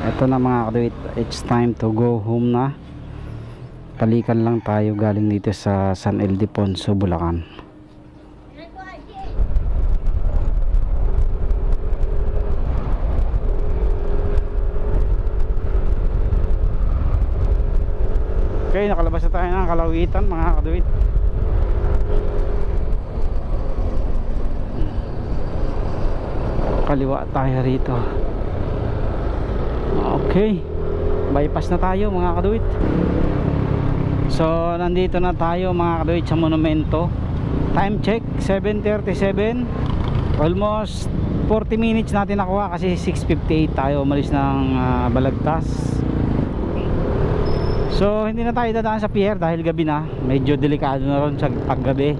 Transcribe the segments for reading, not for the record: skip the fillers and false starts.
Ito na mga kaduit, it's time to go home na. Balikan lang tayo galing dito sa San Ildefonso, Bulacan. Okay, nakalabas na tayo ng Kalawitan mga kaduit. Kaliwa tayo rito. Okay, bypass na tayo mga kaduit. So nandito na tayo mga kaduit sa monumento. Time check 7:37. Almost 40 minutes natin nakuha kasi 6:58 tayo umalis ng Balagtas. So hindi na tayo dadaan sa pier dahil gabi na. Medyo delikado na ron sa paggabi.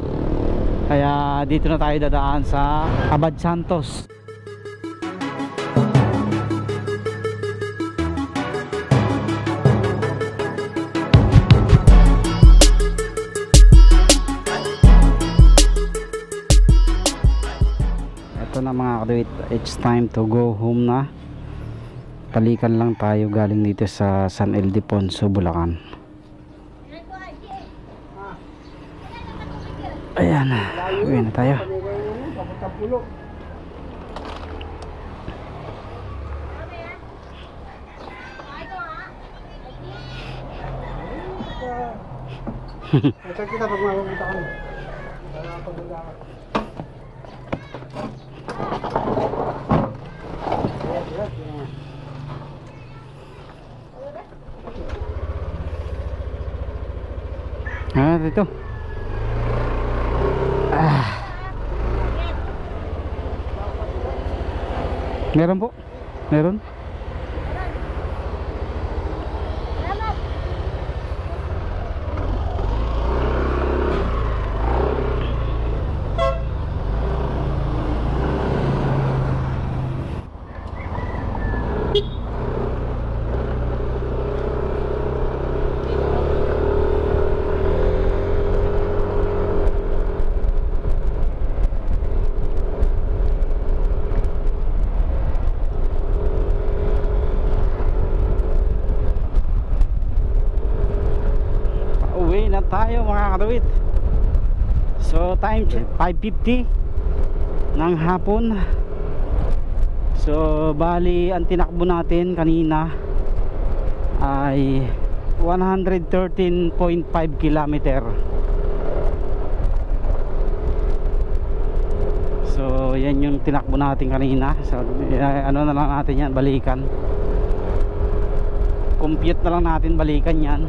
Kaya dito na tayo dadaan sa Abad Santos. Ito na mga kaduit, it's time to go home na. Balikan lang tayo galing dito sa San Ildefonso, Bulacan. Ayan, uwi na tayo. Ito kita pag makakita kami. Dito. Meron po. Meron. Uwi na tayo mga kaduit. So time check 5:50 ng hapon. So bali ang tinakbo natin kanina ay 113.5 kilometer. So yan yung tinakbo natin kanina. So ano na lang natin yan, balikan. Compute na lang natin, balikan yan.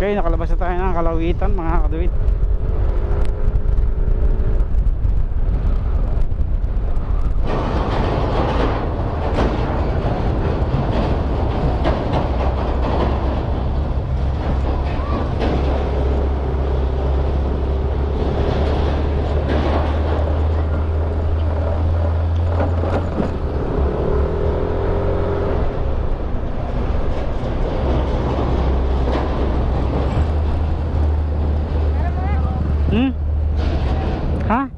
Okay, nakalabas na tayo ng Kalawitan mga kaduit. Ha?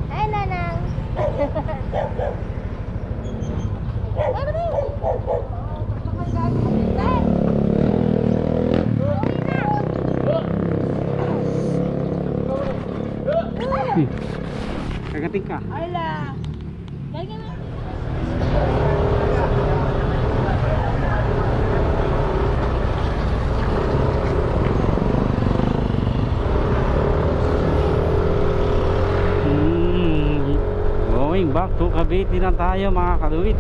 Ay, nanang. Kagating ka. Ala. Back to Cavite na tayo mga kaduwit.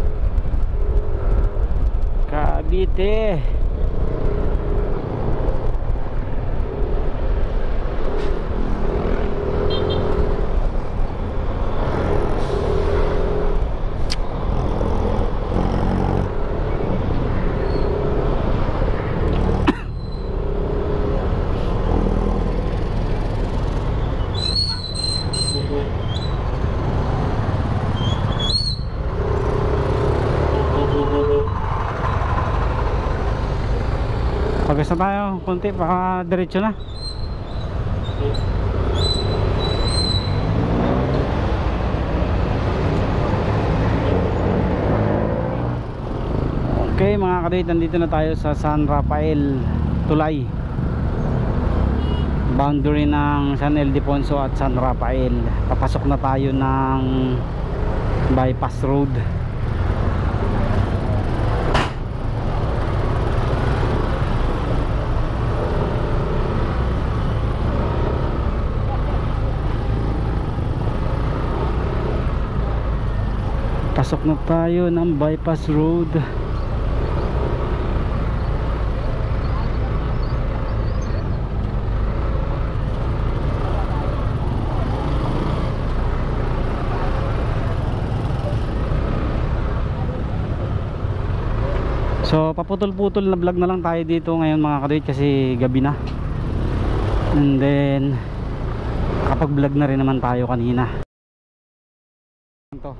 Cavite. Pagas na tayo, konti, baka diretso na. Okay mga kaduwit, nandito na tayo sa San Rafael, Tulay. Boundary ng San Ildefonso at San Rafael. Papasok na tayo ng bypass road. Pasok na tayo ng bypass road. So paputol-putol na vlog na lang tayo dito ngayon mga kaduwit kasi gabi na. And then kapag vlog na rin naman tayo kanina. Ito.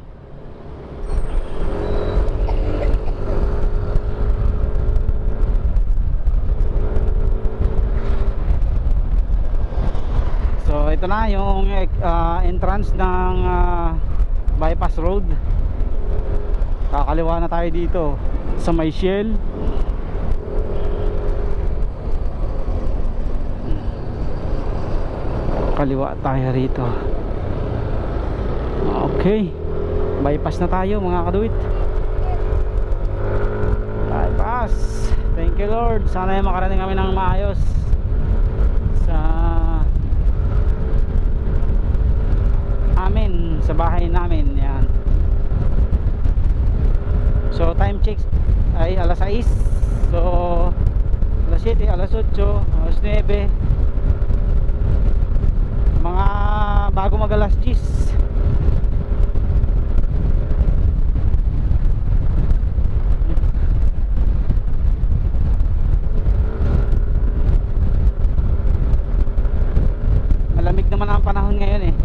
So ito na yung entrance ng bypass road. Kakaliwa na tayo dito sa may Shell. Kaliwa tayo rito. Okay, bypass na tayo mga kaduwit. Bypass. Thank you Lord. Sana ay makarating kami ng maayos sa amin, sa bahay namin. Yan. So time check ay alas 6. So alas 7, alas 8, alas 9. Mga bago mag alas 10. Malamig naman ang panahon ngayon eh.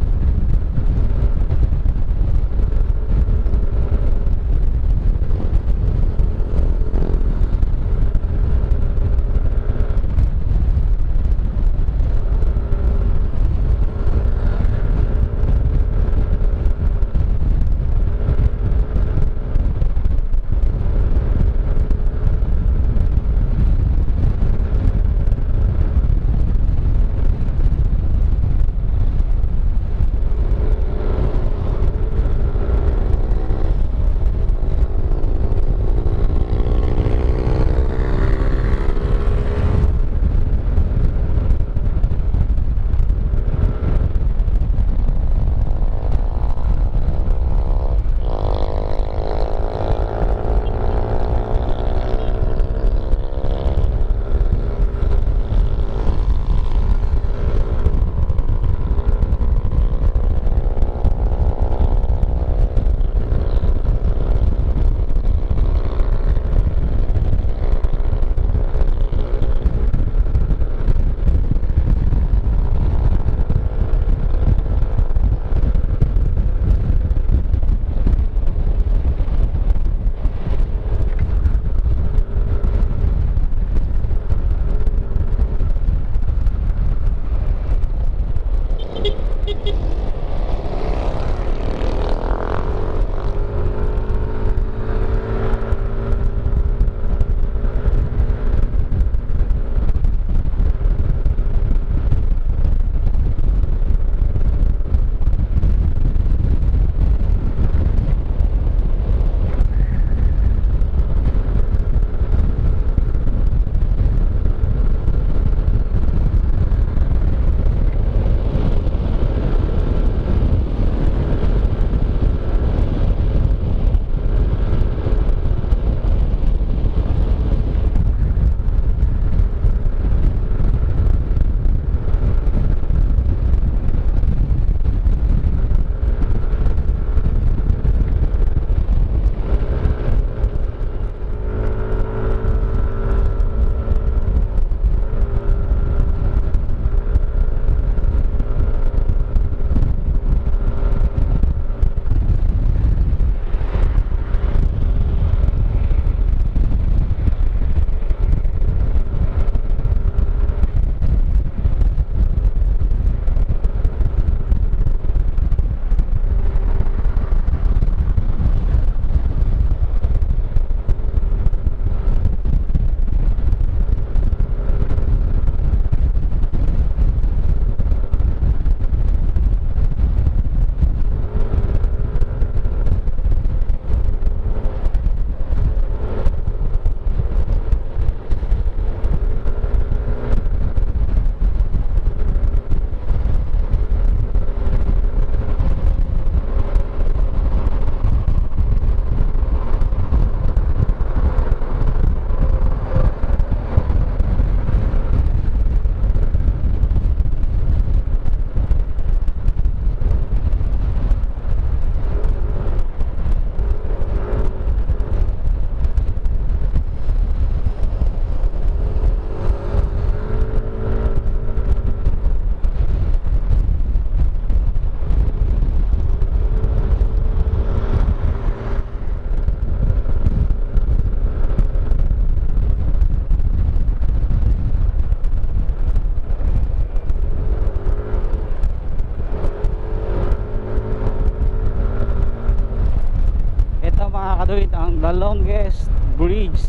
longest bridge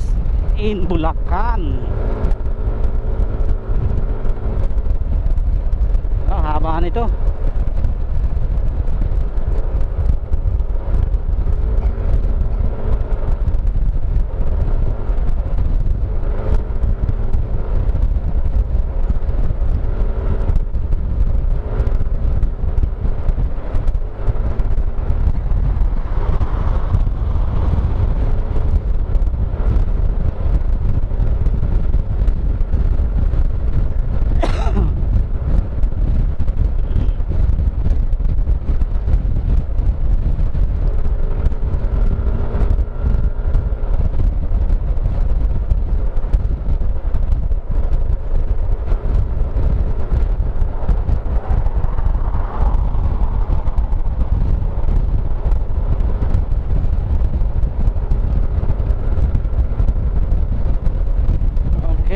in Bulacan. Haba nito.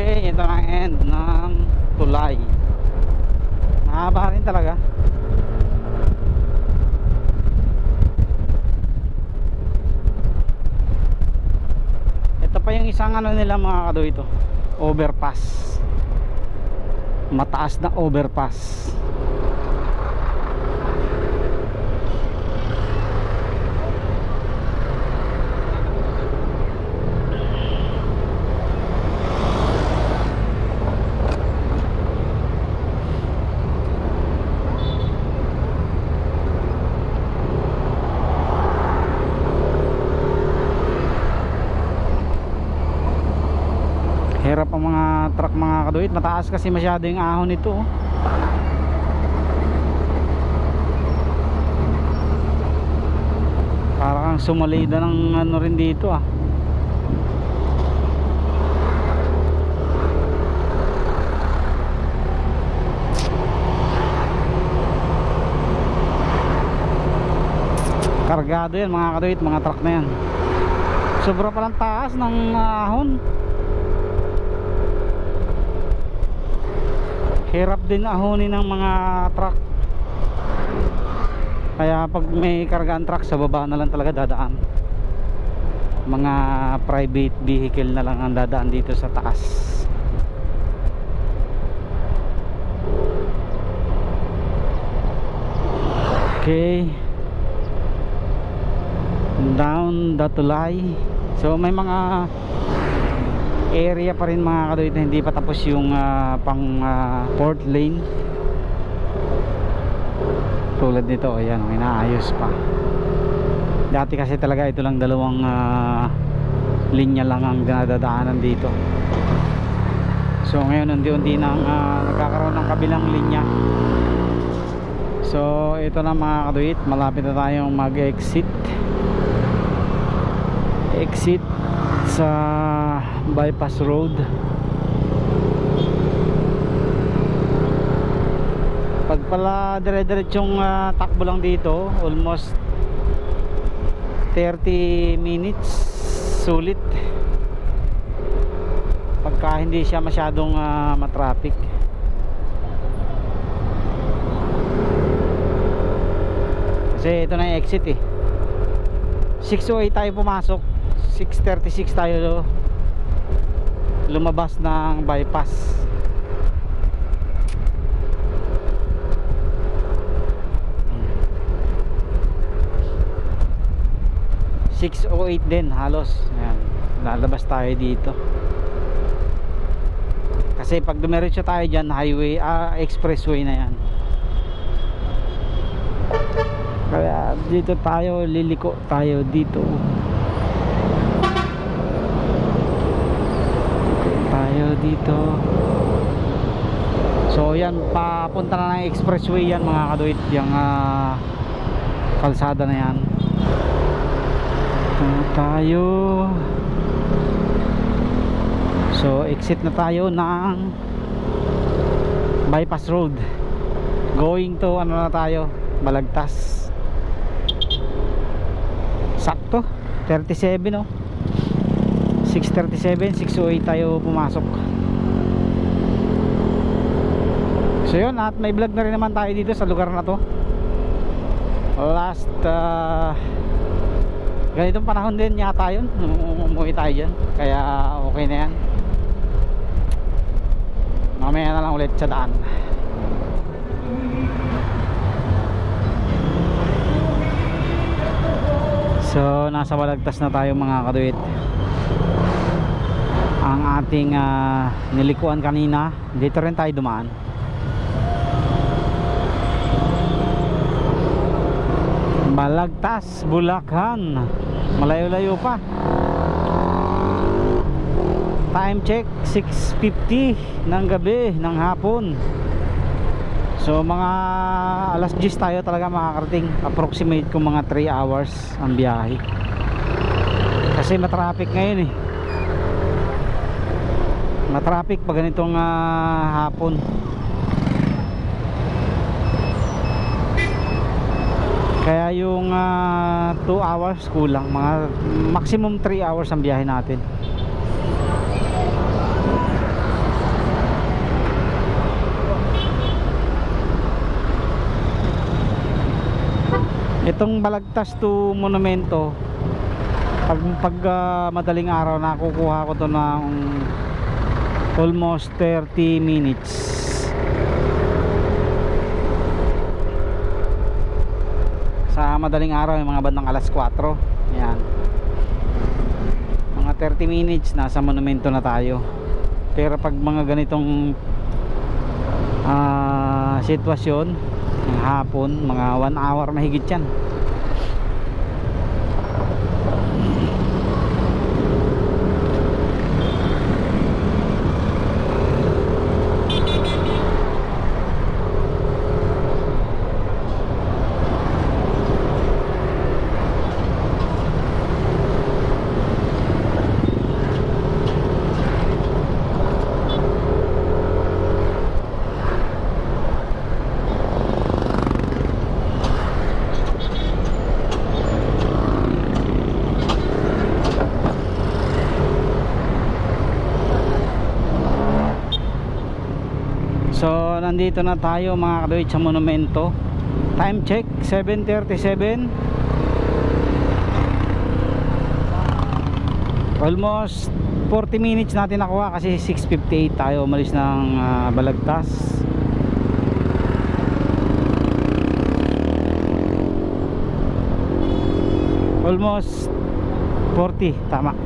Ito ang end ng tulay. Mahaba rin talaga. Ito pa yung isang ano nila mga kado, ito overpass, mataas na overpass. Hirap ang mga truck mga kaduit, mataas kasi masyado yung ahon nito, oh. Parang sumalida ng ano rin dito, ah. Kargado yan mga kaduit, mga truck na yan. Sobra palang taas ng ahon. Hirap din ahonin ng mga truck. Kaya pag may kargaan truck, sa baba na lang talaga dadaan. Mga private vehicle na lang ang dadaan dito sa taas. Okay, down the tulay. So may mga area pa rin mga kaduit na hindi pa tapos yung pang port lane. Tulad nito, ayan, inaayos pa. Dati kasi talaga ito lang dalawang linya lang ang dinadaanan dito. So ngayon unti-unti nang nagkakaroon ng kabilang linya. So ito na mga kaduit, malapit na tayong mag-exit sa bypass road. Pag pala dire-diretsong takbo lang dito, almost 30 minutes sulit pagka hindi siya masyadong matraffic. Kasi ito na yung exit, eh. 6:08 tayo pumasok, 6:36 tayo lumabas ng bypass. (6:08) din halos. Ayan, lalabas tayo dito. Kasi pag dumiretso tayo dyan, highway, expressway na yan. Kaya dito tayo, liliko tayo dito. Dito. So yan, papunta na ng expressway yan mga kaduit, yung kalsada na yan. Tayo. So exit na tayo ng bypass road, going to ano na tayo, Balagtas. Sakto 37, oh. 6:37, 6:08 tayo pumasok. So yun, at may vlog na rin naman tayo dito sa lugar na to. Last Ganitong panahon din yata yun umuwi tayo dyan, kaya okay na yan. Mamaya na lang ulit sa daan. So nasa Balagtas na tayo mga kaduit. Ang ating nilikuan kanina, dito rin tayo dumaan. Balagtas, Bulacan, malayo-layo pa. Time check 6:50 ng gabi, ng hapon. So mga alas 10 tayo talaga makakarating. Approximate kung mga 3 hours ang biyahe, kasi matraffic ngayon eh. Matraffic pag ganitong hapon. Kaya yung 2 hours kulang, mga maximum 3 hours ang biyahe natin. Itong Balagtas to Monumento, pag madaling araw nakukuha ko to ng almost 30 minutes. Sa madaling araw, yung mga bandang alas 4. Yan, mga 30 minutes nasa monumento na tayo. Pero pag mga ganitong sitwasyon ng hapon, mga 1 hour mahigit yan. So nandito na tayo mga kaduit sa monumento. Time check 7:37. Almost 40 minutes natin nakuha, kasi 6:58 tayo umalis ng Balagtas. Almost 40, tama.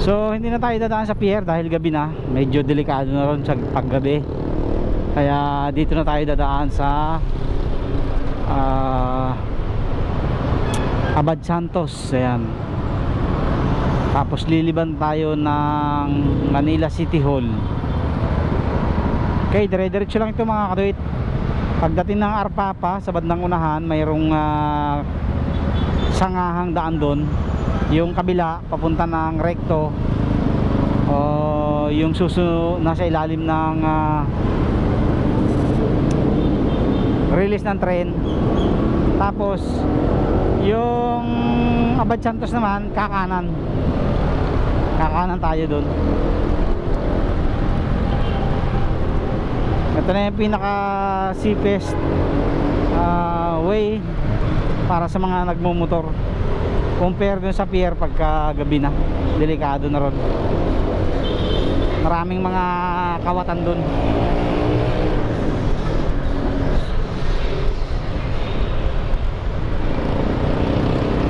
So hindi na tayo dadaan sa pier dahil gabi na. Medyo delikado na ron sa paggabi. Kaya dito na tayo dadaan sa Abad Santos. Ayan. Tapos liliban tayo ng Manila City Hall. Okay, dire-diretso lang ito mga kaduit. Pagdating ng Arpapa sa bandang unahan, mayroong sangahang daan doon. Yung kabila papunta ng Recto, yung susunod nasa ilalim ng release ng tren. Tapos yung Abad Santos naman kakanan tayo doon. Ito na yung pinaka safest way para sa mga nagmumotor, compare dun sa pier pagka gabi na. Delikado na ron, maraming mga kawatan dun.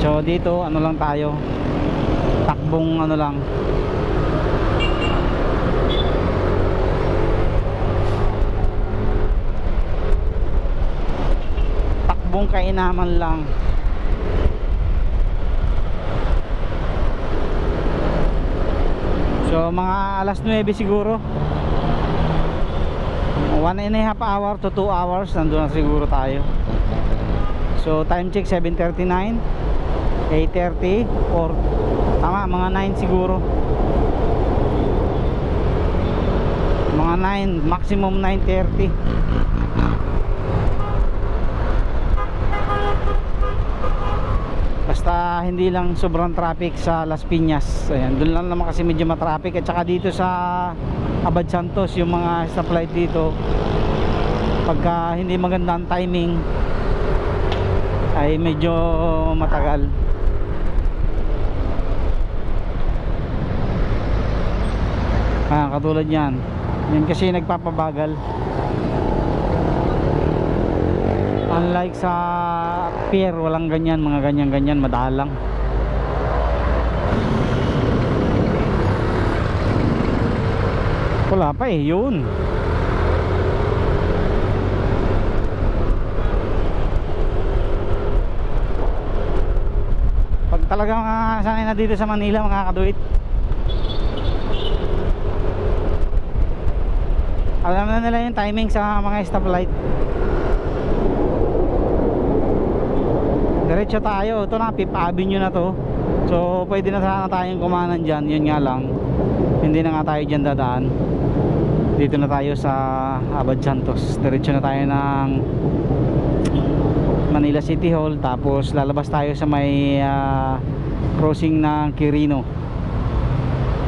So dito ano lang tayo, takbong ano lang, takbong kainaman lang. So mga alas 9 siguro, 1.5 hour to 2 hours nandun na siguro tayo. So time check 7:39, 8:30 or tama mga 9 siguro, mga 9, maximum 9:30. Basta hindi lang sobrang traffic sa Las Piñas. Ayan, doon lang naman kasi medyo matraffic. At saka dito sa Abad Santos, yung mga stoplight dito, pagka hindi maganda ang timing ay medyo matagal. Katulad yan. Yan kasi nagpapabagal. Unlike sa pier, walang ganyan, mga ganyan-ganyan, madalang. Wala pa eh, yun. Pag talagang sanay na dito sa Manila, mga kaduit, alam na nila yung timing sa mga stoplight. Diretso tayo. Ito na, Fifth Avenue na to. So pwede na sana tayong kumanan dyan. Yun nga lang, hindi na nga tayo dyan dadaan. Dito na tayo sa Abad Santos. Diretso na tayo ng Manila City Hall. Tapos lalabas tayo sa may crossing ng Quirino.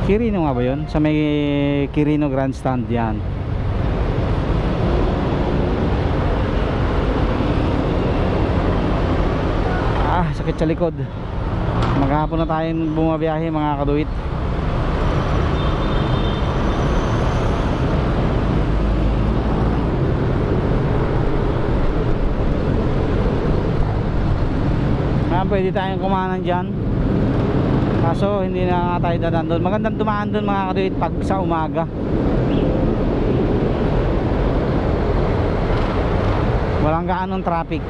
Quirino nga ba yun? Sa may Quirino Grandstand yan. Sakit sa likod. Maghapon na tayong bumabiyahe, mga kaduit. Pwede tayong kumanan dyan, kaso hindi na nga tayo dadaan doon. Magandang dumaan doon, mga kaduit, pag sa umaga. Walang gaanong traffic.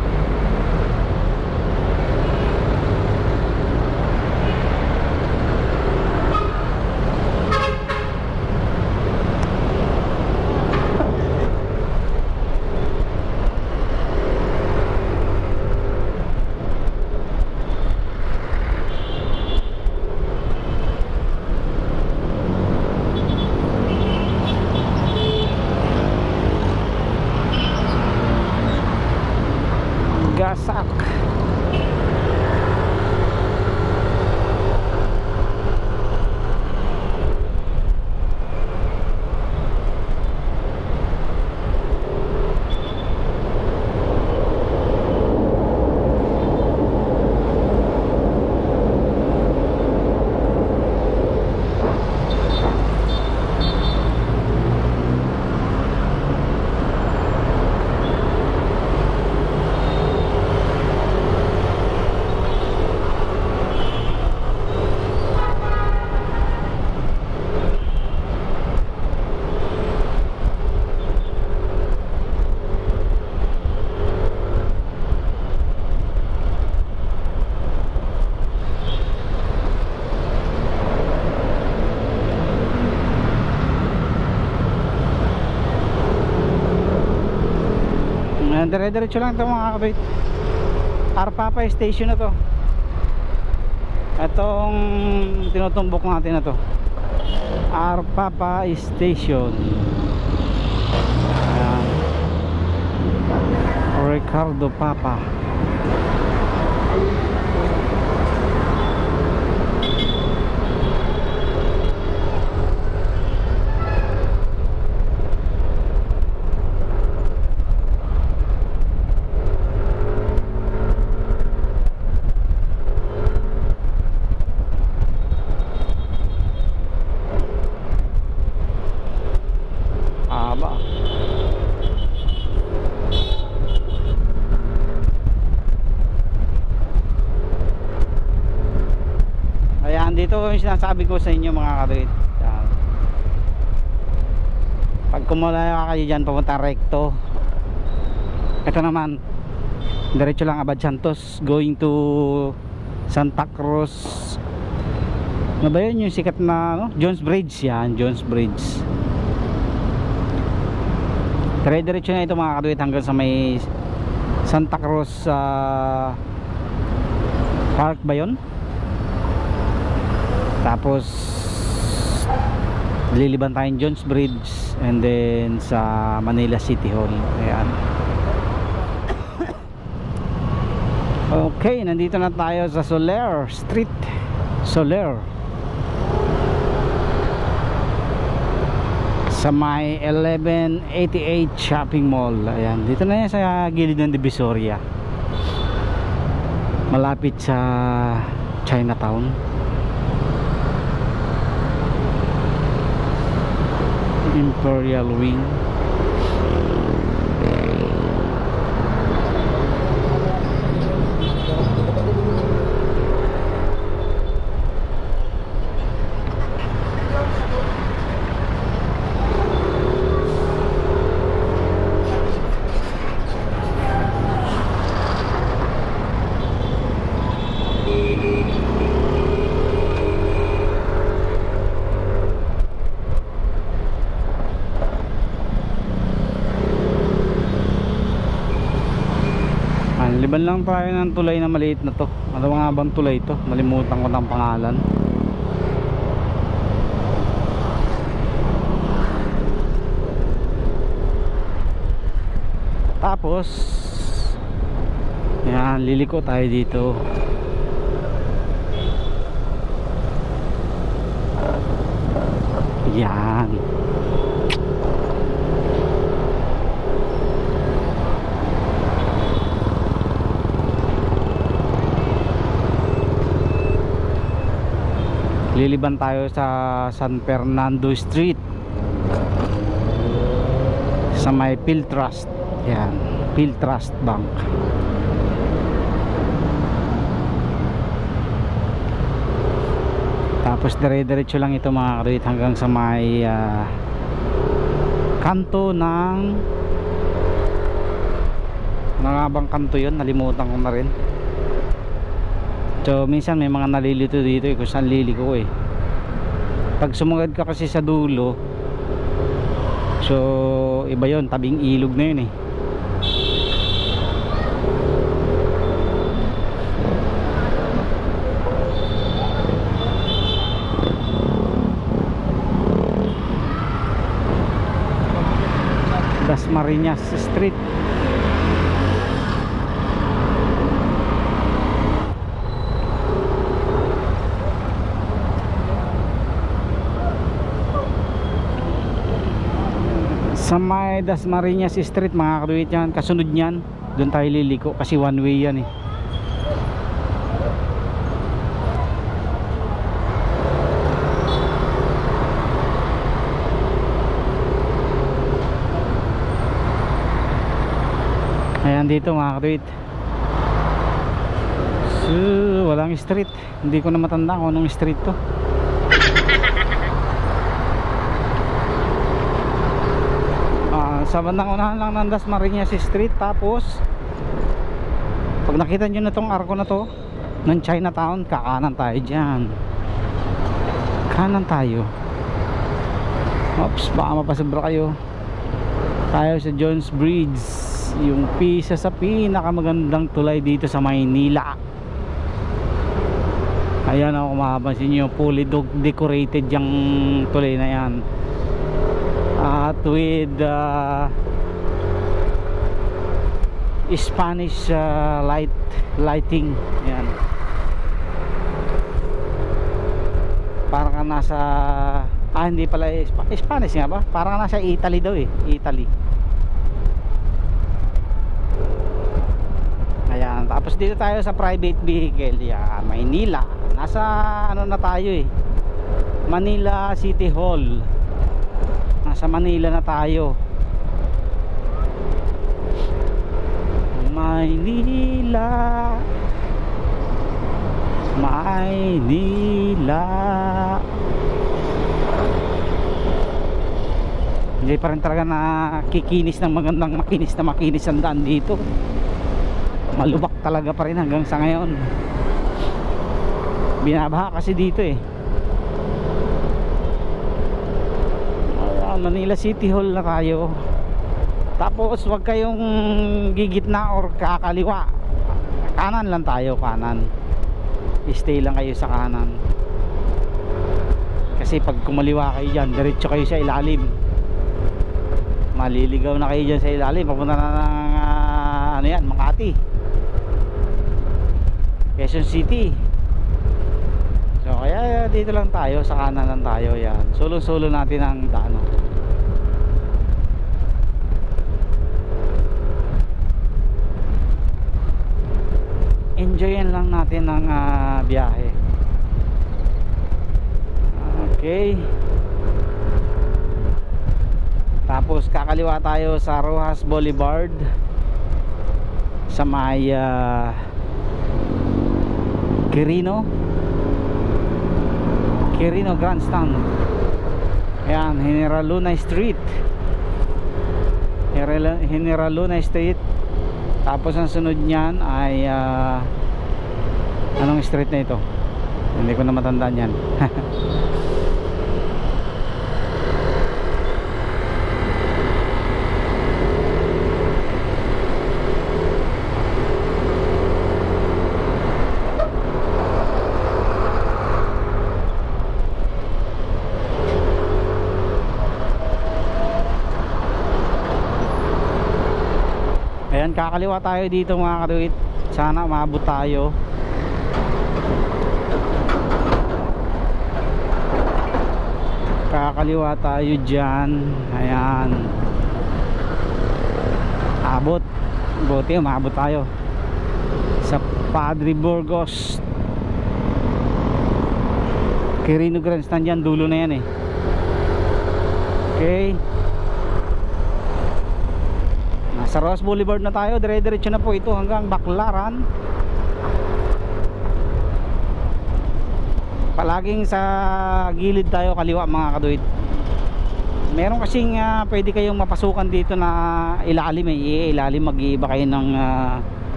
Gasak. Dire-diretso lang ito, mga kabait. Arpapa station na to. Itong tinutumbok natin na to, Arpapa station. Ayan. Ricardo Papa. Dito yung sinasabi ko sa inyo, mga kaduit. Pag kumulaya kayo dyan papunta recto, ito naman diretso lang Abad Santos going to Santa Cruz. Ano ba yun, yung sikat na Jones Bridge? Yan, Jones Bridge. Diretso na ito, mga kaduit, hanggang sa may Santa Cruz Park ba yun? Tapos liliban tayong Jones Bridge and then sa Manila City Hall. Ayan. Okay, nandito na tayo sa Soler Street. Soler, sa may 1188 Shopping Mall. Ayan, dito na yan sa gilid ng Divisoria, malapit sa Chinatown. Imperial Wing. Liban lang tayo ng tulay na maliit na to. Ano nga bang tulay to? Nalimutan ko ng pangalan. Tapos yan, liliko tayo dito. Yan. Liliban tayo sa San Fernando Street sa may Philtrust. Yan, Philtrust Bank. Tapos dire-diretso lang ito mga karuit hanggang sa may kanto ng nangabang kanto yun, nalimutan ko na rin. So minsan may mga nalilito dito kung saan liliko pag sumugad ka kasi sa dulo, so iba yon, tabing ilog na yun Dasmariñas Street. Sa may Dasmariñas Street mga karuit yan, kasunod yan, doon tayo liliko kasi one way yan Ayan dito mga karuit. So, walang street, hindi ko na matanda kung anong street to. Sa bandang unahan lang ng Dasmariñas Street. Tapos pag nakita nyo na tong arko na to ng Chinatown, kakanan tayo dyan, kanan tayo. Oops, baka mapasabra kayo. Tayo sa Jones Bridge, yung isa sa pinakamagandang tulay dito sa Maynila. Ayan ako, mapapansin nyo, fully decorated yung tulay na yan, at with Spanish lighting. Yan, parang ka nasa hindi pala Spanish nga ba, parang ka nasa Italy daw Italy. Ayan, tapos dito tayo sa private vehicle. Yan, Maynila, nasa ano na tayo Manila City Hall. Nasa Manila na tayo. Maynila, Maynila. Hindi pa rin talaga nakikinis ng magandang makinis ang daan dito. Malubak talaga pa rin hanggang sa ngayon. Binabaha kasi dito Manila City Hall na tayo. Tapos wag kayong gigitna or kakaliwa, kanan lang tayo, kanan. Stay lang kayo sa kanan, kasi pag kumaliwa kayo dyan, diretso kayo sa ilalim, maliligaw na kayo dyan sa ilalim, papunta na ng Makati, Quezon City. So kaya dito lang tayo, sa kanan lang tayo. Yan, solo natin ang daan. Enjoyin lang natin ang biyahe. Okay. Tapos kakaliwa tayo sa Rojas Boulevard sa may Quirino Grandstand. Ayan, General Luna Street. General Luna Street. Tapos ang sunod niyan ay anong street na ito? Hindi ko na matandaan yan. Ayan, kakaliwa tayo dito mga kaduit. Sana maabot tayo. Kakaliwa tayo dyan. Ayan, abot. Buti maabot tayo sa Padre Burgos Quirino Grandstand dyan. Dulo na yan eh. Okay, sa Rojas Boulevard na tayo. Dire-diretso na po ito hanggang Baclaran. Palaging sa gilid tayo kaliwa mga kaduit. Meron kasing pwede kayong mapasukan dito na ilalim eh. Ilalim, mag-iiba kayo ng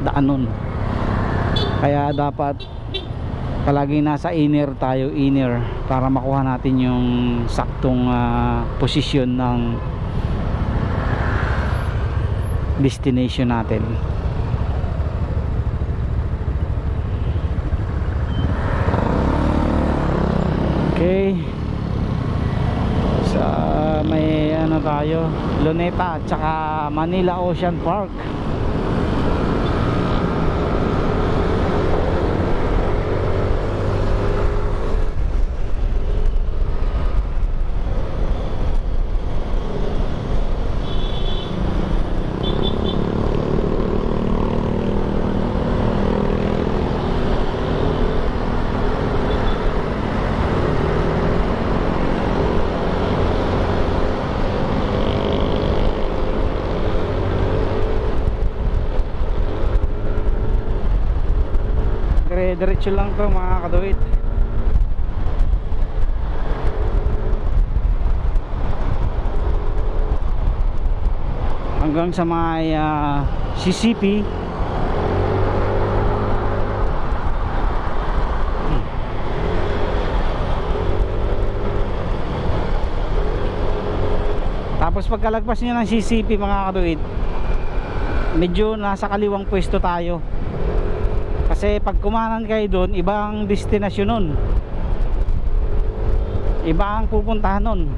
daan nun. Kaya dapat palaging nasa inner tayo, inner, para makuha natin yung saktong posisyon ng destination natin. Okay, sa may ano tayo, Luneta at saka Manila Ocean Park. Diretso lang to mga kaduit. Hanggang sa may CCP. Tapos pagkalagpas nyo ng CCP mga kaduit, medyo nasa kaliwang pwesto tayo. Kasi pag kumanan kayo doon, ibang destinasyon nun, iba ang pupuntahan nun.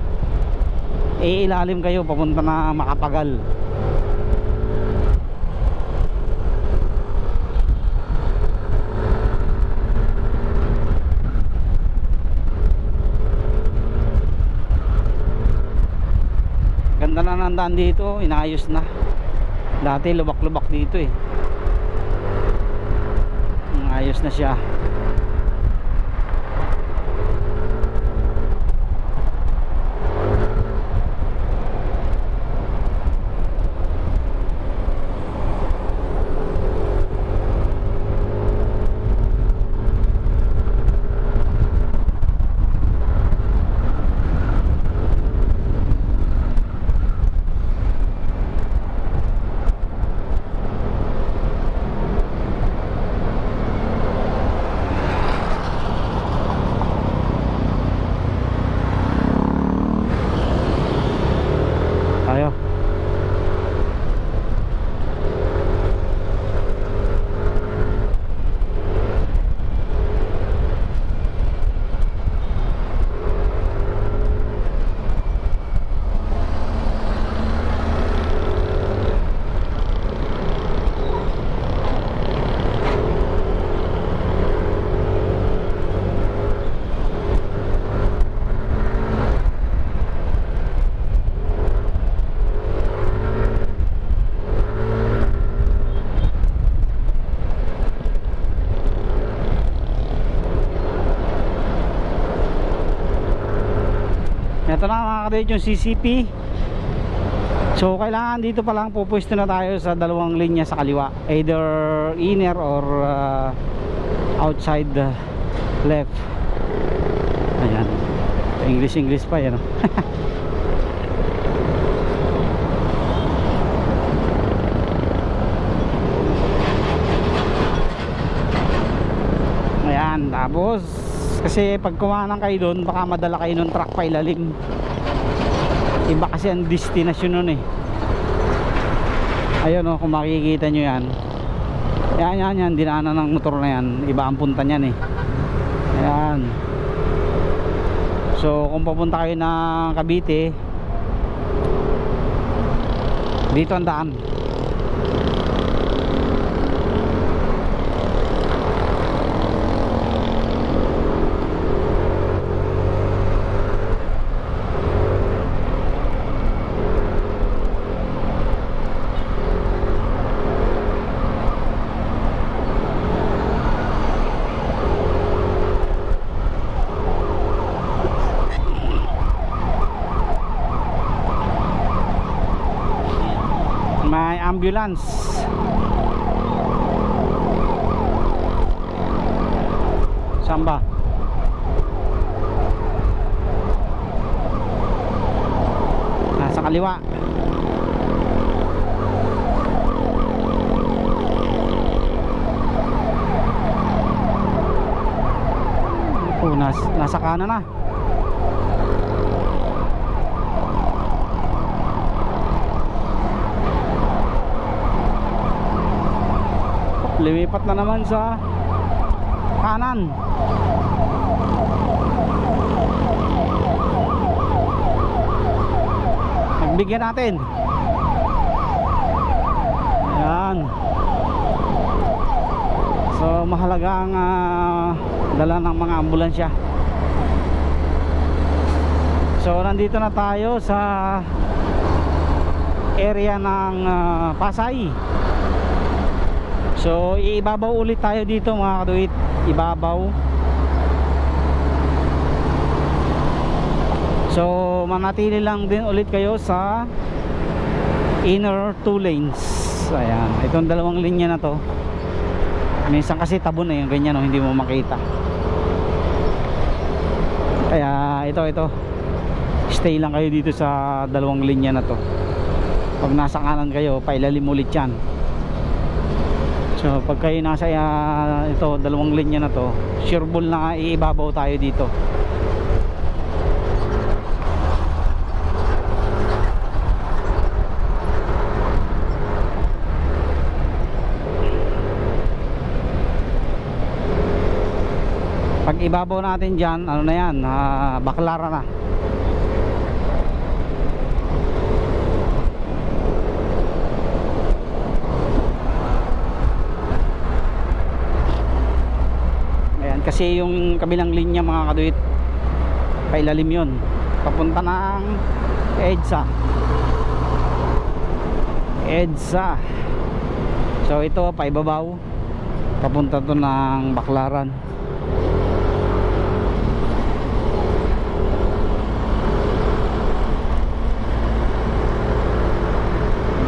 Ilalim kayo papunta na Makapagal. Ganda na nandaan dito, inayos na. Dati lubak-lubak dito eh. Ayos na siya. Ito na mga kadit yung CCP. So kailangan dito pa lang pupwesto na tayo sa dalawang linya sa kaliwa, either inner or outside left. Ayan, English pa yan. Ayan, tapos kasi pag kumanan kayo doon, baka madala kayo ng truck pa ilalim. Iba kasi ang destinasyon nun eh. Ayun o, kung makikita nyo yan. Yan, dinaanan ng motor na yan. Iba ang punta nyan eh. Ayan. So kung papunta kayo ng Cavite, dito ang daan. May ambulance. Saan ba? Nasa kaliwa. Nasa kanan na. Lumipat na naman sa kanan. Nagbigyan natin. Ayan. So mahalagang dala ng mga ambulansya. So nandito na tayo sa area ng Pasay. So ibabaw ulit tayo dito mga kaduit. Ibabaw. So manatili lang din ulit kayo sa inner 2 lanes. Ayan, itong dalawang linya na to. Minsan kasi tabon na yung ganyan, no? Hindi mo makita. Kaya ito stay lang kayo dito sa dalawang linya na to. Pag nasa kanan kayo, pailalim ulit yan. So pag kayo nasa ito dalawang linya na to, sureball na iibabaw tayo dito. Pag ibabaw natin dyan, ano na yan, Baclaran na. Kasi yung kabilang linya mga kaduit, pailalim yun, papunta ng EDSA. So ito paibabaw, papunta to ng Baclaran.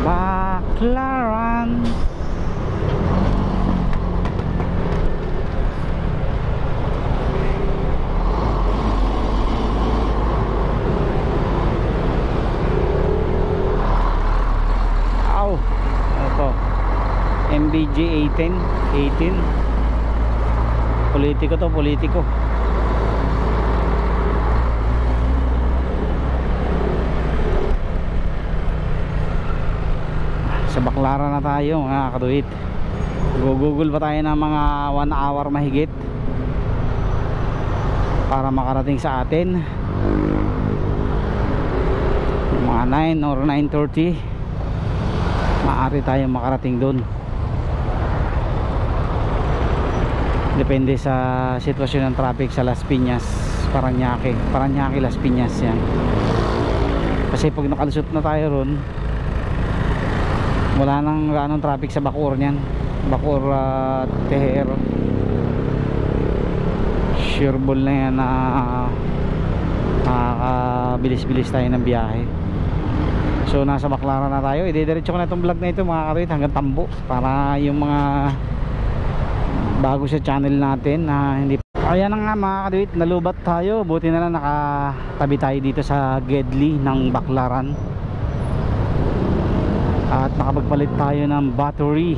Baclaran. MBG 18 politiko to, politiko. Sa Baclaran na tayo mga kaduit. Google pa tayo ng mga 1 hour mahigit para makarating sa atin. Mga 9 or 9:30 maaari tayo makarating doon. Depende sa sitwasyon ng traffic sa Las Piñas, Parañaque, Las Piñas yan. Kasi pag nakalusot na tayo ron, wala nang ganong traffic sa Bacoor niyan. Bacoor, Teher, sureball na yan na makakabilis-bilis tayo ng biyahe. So nasa Baclaran na tayo. Idediretso ko na itong vlog na ito mga katuwid hanggang Tambo, para yung mga bago sa channel natin na hindi. Ayan na nga mga katuwid, nalubat tayo. Buti na lang nakatabi tayo dito sa Gedli ng Baclaran. At nakapagpalit tayo ng battery.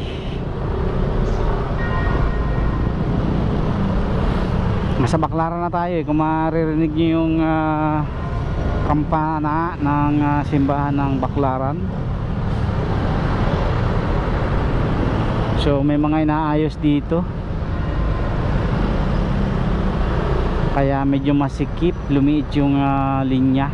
Nasa Baclaran na tayo eh. Kung maririnig nyo yung kampana ng simbahan ng Baclaran. So may mga inaayos dito, kaya medyo masikip, lumiit yung linya.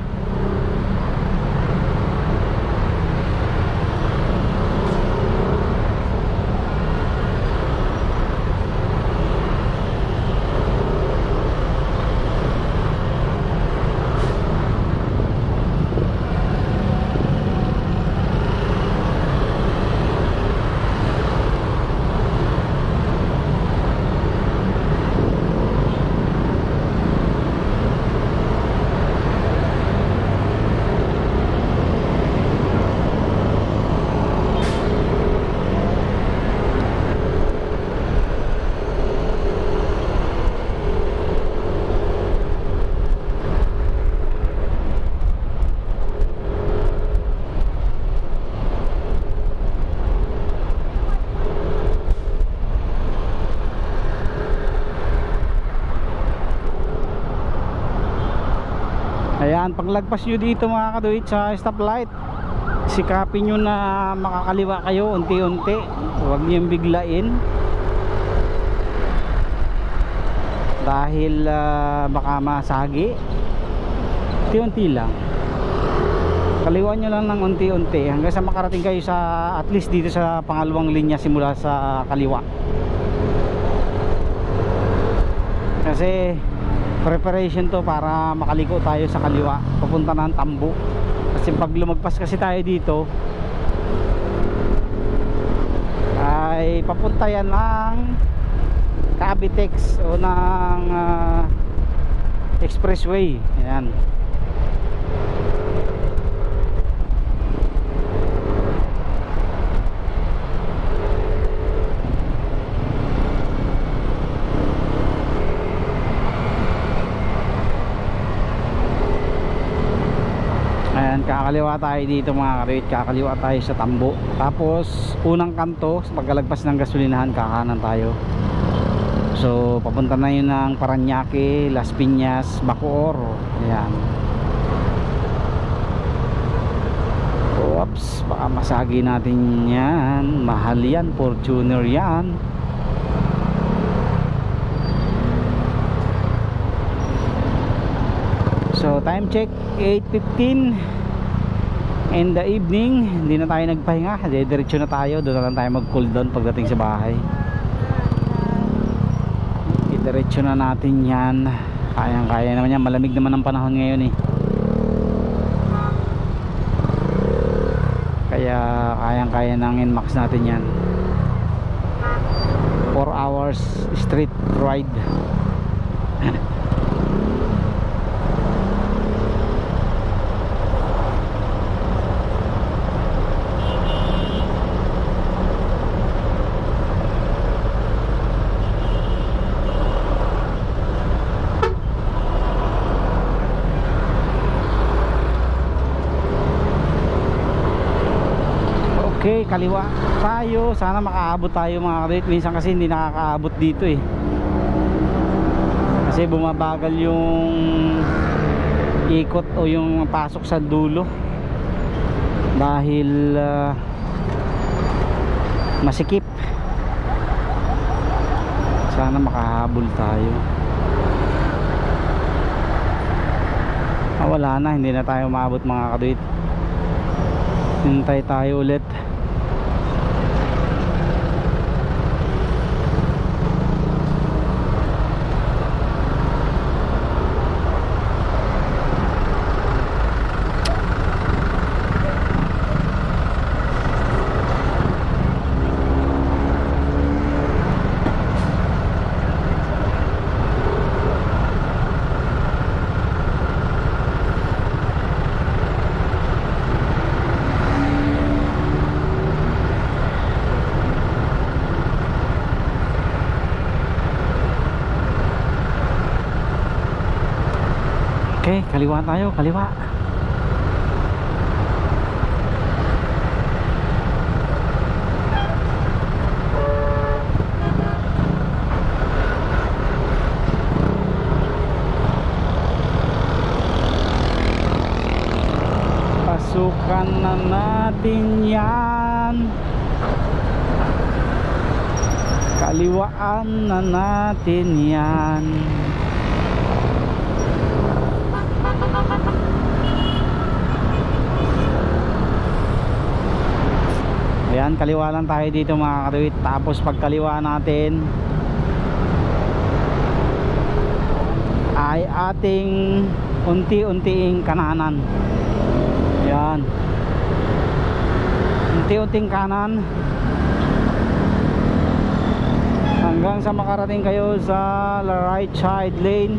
Ayan, paglagpas nyo dito mga kaduit sa stoplight, sikapin nyo na makakaliwa kayo unti-unti, huwag nyo yung biglain dahil baka masagi. Unti-unti lang, kaliwa nyo lang ng unti-unti hanggang sa makarating kayo sa at least dito sa pangalawang linya simula sa kaliwa. Kasi preparation to para makaliko tayo sa kaliwa papunta ng Tambo. Kasi pag lumagpas kasi tayo dito ay papunta yan ng Cavitex o ng expressway. Ayan. Kakaliwa tayo dito mga karit, kakaliwa tayo sa Tambo. Tapos unang kanto, pagkalagpas ng gasolinahan, kakanan tayo. So papunta na yun ng Parañaque, Las Piñas, Bacoor. Ayan. Oops, baka masagi natin yan. Mahal yan, Fortuner yan. So time check 8:15 in the evening. Hindi na tayo nagpahinga, diretso na tayo. Doon na lang tayo mag cool down pagdating sa bahay. Diretso na natin yan. Kayang kaya naman yan, malamig naman ang panahon ngayon eh. Kaya kayang kaya ng Nmax natin yan. 4 hours street ride. Okay, kaliwa tayo. Sana makaabot tayo mga karit. Minsan kasi hindi nakakaabot dito eh. Kasi bumabagal yung ikot o yung pasok sa dulo. Dahil masikip. Sana makahabol tayo. Wala na, hindi na tayo maabot mga karit. Hintay tayo ulit. kaliwa tayo, kaliwa. Pasukan na natin yan, kaliwaan na natin yan. Ayan, kaliwa lang tayo dito mga katuwid. Tapos pag kaliwa natin ay ating unti-unting kananan. Ayan, unti-unting kanan hanggang sa makarating kayo sa right side lane.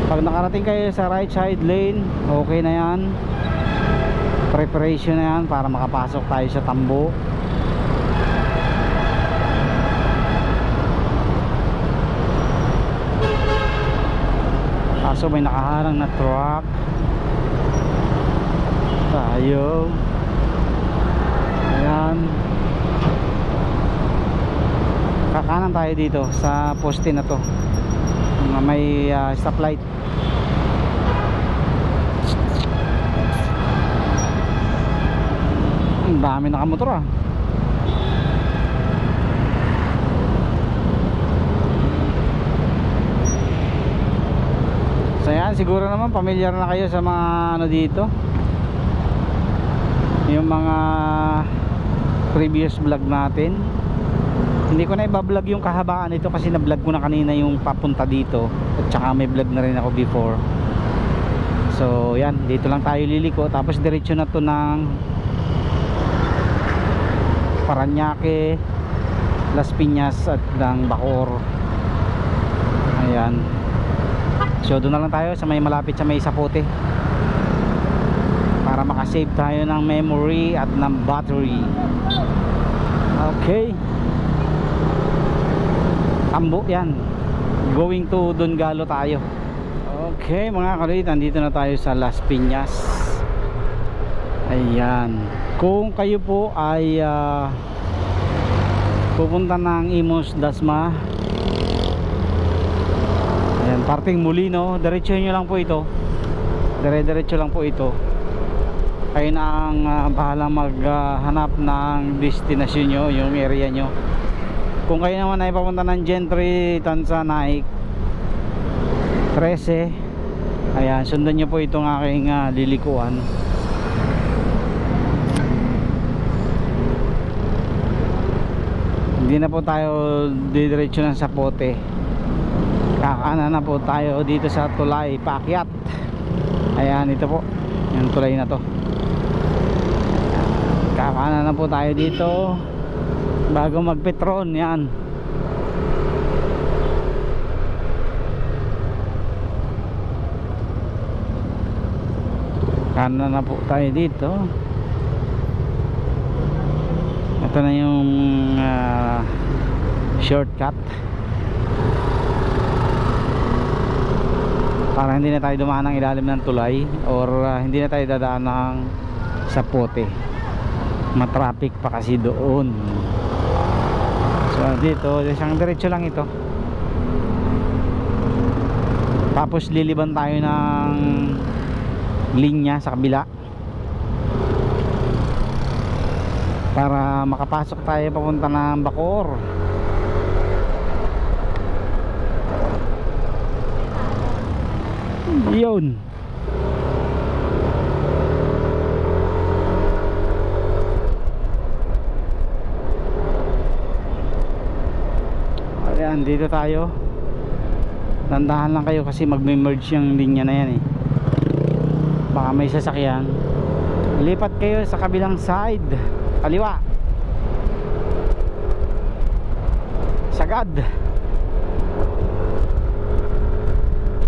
Pag nakarating kayo sa right side lane, okay na yan, preparation na yan para makapasok tayo sa tambo. Kaso may nakaharang na truck tayo. Ayan, kakanan tayo dito sa poste na to, may stoplight. Ang dami nakamotor ah. So yan, siguro naman pamilyar na kayo sa mga ano dito, yung mga previous vlog natin. Hindi ko na i-vlog yung kahabaan nito kasi na-vlog ko na kanina yung papunta dito, at saka may vlog na rin ako before. So yan, dito lang tayo liliko, tapos diretso na to ng Parañaque, Las Piñas at ng Bacoor. Ayan, so doon na lang tayo sa may malapit sa may Zapote para makasave tayo ng memory at ng battery. Okay, tambo yan, going to Dungalo tayo. Okay mga kalit, nandito na tayo sa Las Piñas. Ayan, kung kayo po ay pupunta ng Imus, Dasma, ayan, parting Molino, diretso nyo lang po ito, dire-diretso lang po ito. Kayo na ang bahala maghanap ng destinasyon nyo, yung area nyo. Kung kayo naman ay papunta ng Gentry, Tanzanaik 13, ayan, sundan nyo po itong aking lilikuan. Hindi na po tayo didiretso ng Zapote, kakanan na po tayo dito sa tulay paakyat. Ayan, ito po yung tulay na to, kakanan na po tayo dito bago magpetron. Yan, kanan na po tayo dito. Ito na yung shortcut para hindi na tayo dumaan ng ilalim ng tulay, or hindi na tayo dadaan ng Zapote, matraffic pa kasi doon. So dito, isang diretso lang ito, tapos liliban tayo ng linya sa kabila para makapasok tayo papunta ng Bacoor. Yun, ayan, dito tayo. Tandahan lang kayo kasi magme-merge yung linya na yan eh, baka may sasakyan. Lipat kayo sa kabilang side, kaliwa, sagad,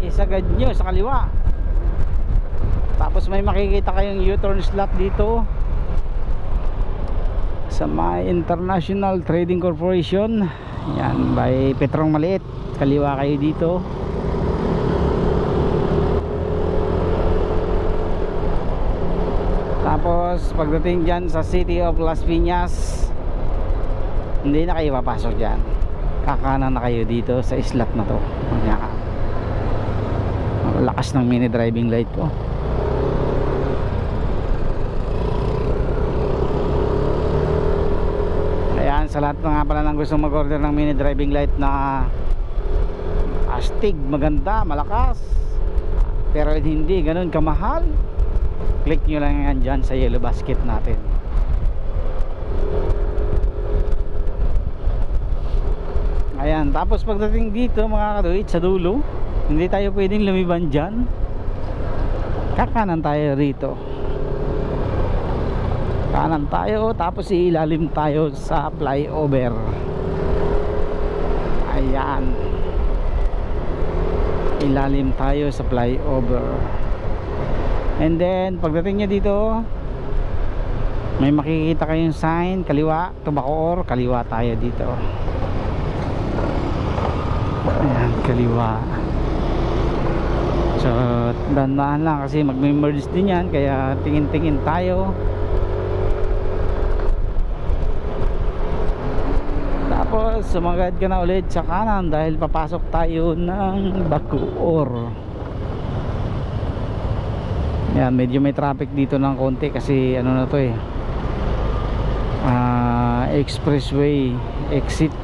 isagad nyo sa kaliwa. Tapos may makikita kayong U-turn slot dito sa may International Trading Corporation. Yan, by Petrong Maliit, kaliwa kayo dito. Tapos pagdating dyan sa City of Las Piñas, hindi na kayo papasok dyan, kakanan na kayo dito sa islat na to. Ayan. Lakas ng mini driving light ko. Ayan, sa lahat na nga pala ng gusto mag-order ng mini driving light na astig, maganda, malakas, pero hindi ganun kamahal, click nyo lang yan dyan sa yellow basket natin. Ayan, tapos pagdating dito mga kaduit, sa dulo, hindi tayo pwedeng lumiban dyan, kakanan tayo rito, kanan tayo, tapos ilalim tayo sa flyover. Ayan, ilalim tayo sa flyover. And then pagdating nyo dito, may makikita kayong sign, kaliwa to Bacoor, kaliwa tayo dito. Ayan, kaliwa. So dandahan lang kasi magme-merge din yan, kaya tingin-tingin tayo. Tapos sumagad ka na ulit sa kanan dahil papasok tayo ng Bacoor. Yan, medyo may traffic dito ng konti kasi ano na to eh, expressway exit.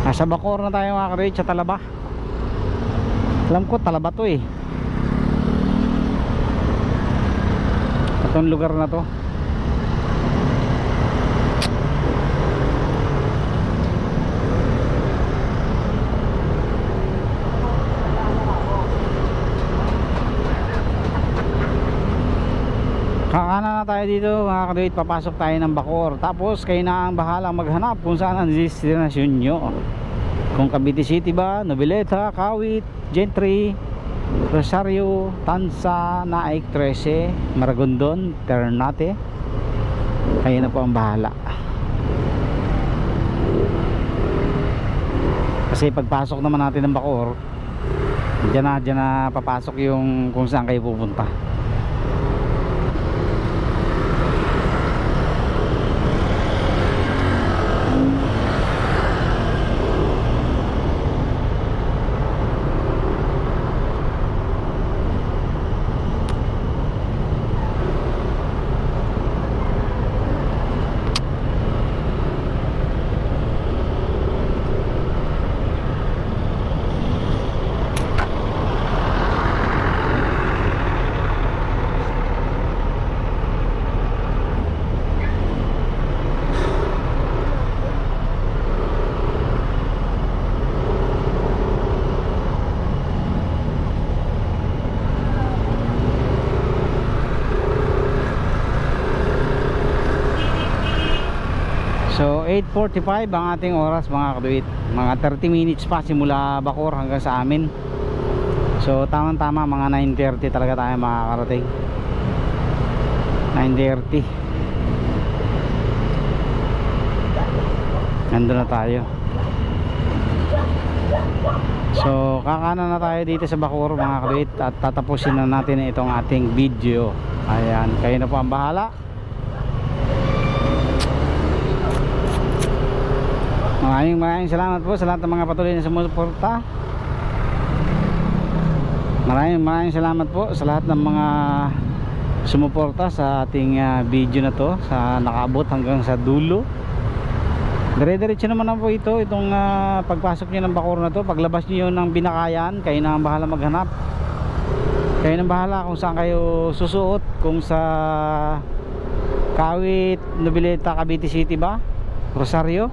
Nasa Bacoor na tayo mga karoy, sa Talaba. Alam ko Talaba to eh, itong lugar na to. Kakanan na tayo dito mga kaduit, papasok tayo ng Bacoor. Tapos kayo na ang bahalang maghanap kung saan ang destinasyon nyo, kung Cavite City ba, Noveleta, Kawit, Gentry, Rosario, Tansa, Naik 13, Maragondon, Ternate. Kayo na po ang bahala. Kasi pagpasok naman natin ng Bacoor, dyan na papasok yung kung saan kayo pupunta. So 8:45 ang ating oras mga kaduit, mga 30 minutes pa simula Bacoor hanggang sa amin. So tamang tama mga 9:30 talaga tayo makakarating. 9:30 nandun na tayo. So kakanan na tayo dito sa Bacoor mga kaduit, at tatapusin na natin itong ating video. Ayan, kayo na po ang bahala. Maraming salamat po sa lahat ng mga patuloy na sumusuporta. Maraming salamat po sa lahat ng mga sumuporta sa ating video na to, sa nakaabot hanggang sa dulo. Dire-diretso naman na po itong pagpasok nyo ng Bacoor na to. Paglabas nyo ng Binakayan, kayo na ang bahala maghanap. Kayo nang bahala kung saan kayo susuot, kung sa Kawit, Noveleta, Cavite City ba, Rosario,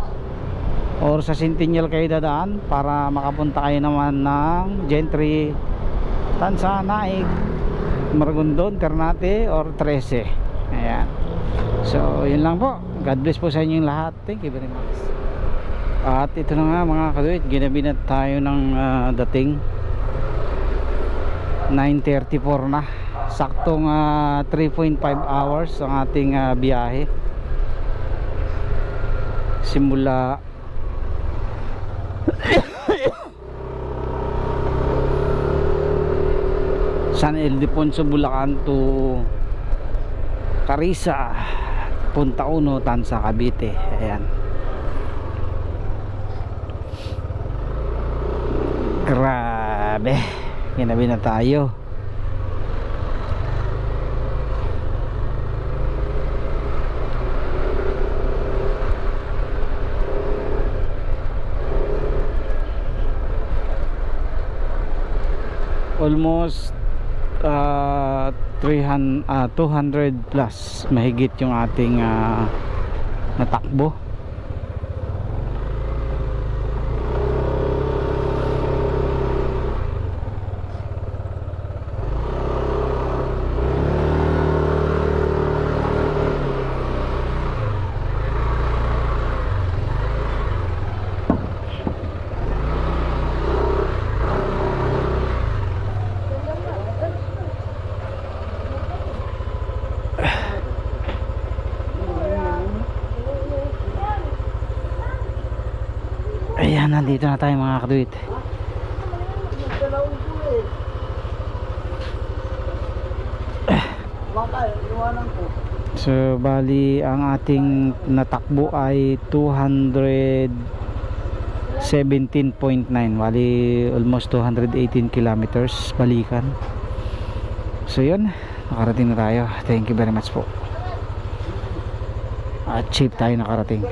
or sa Centennial kayo dadaan para makapunta kayo naman ng Gentry, Tansa, Naik, Maragondon, Ternate, or 13. Ayan. So yun lang po. God bless po sa inyong lahat. Thank you very much. At ito na nga mga kaduit, ginabi na tayo ng dating 9:34 na. Saktong 3.5 hours ang ating biyahe simula San Ildefonso, Bulacan to Carissa, Punta Uno, Tansa, Cavite. Ayan. Grabe, ginabi na tayo. Almost 200 plus mahigit yung ating natakbo. Ayan, nandito na tayo mga kaduit. So bali ang ating natakbo ay 217.9, bali almost 218 kilometers balikan. So yun, nakarating na tayo. Thank you very much po. At safe tayo nakarating.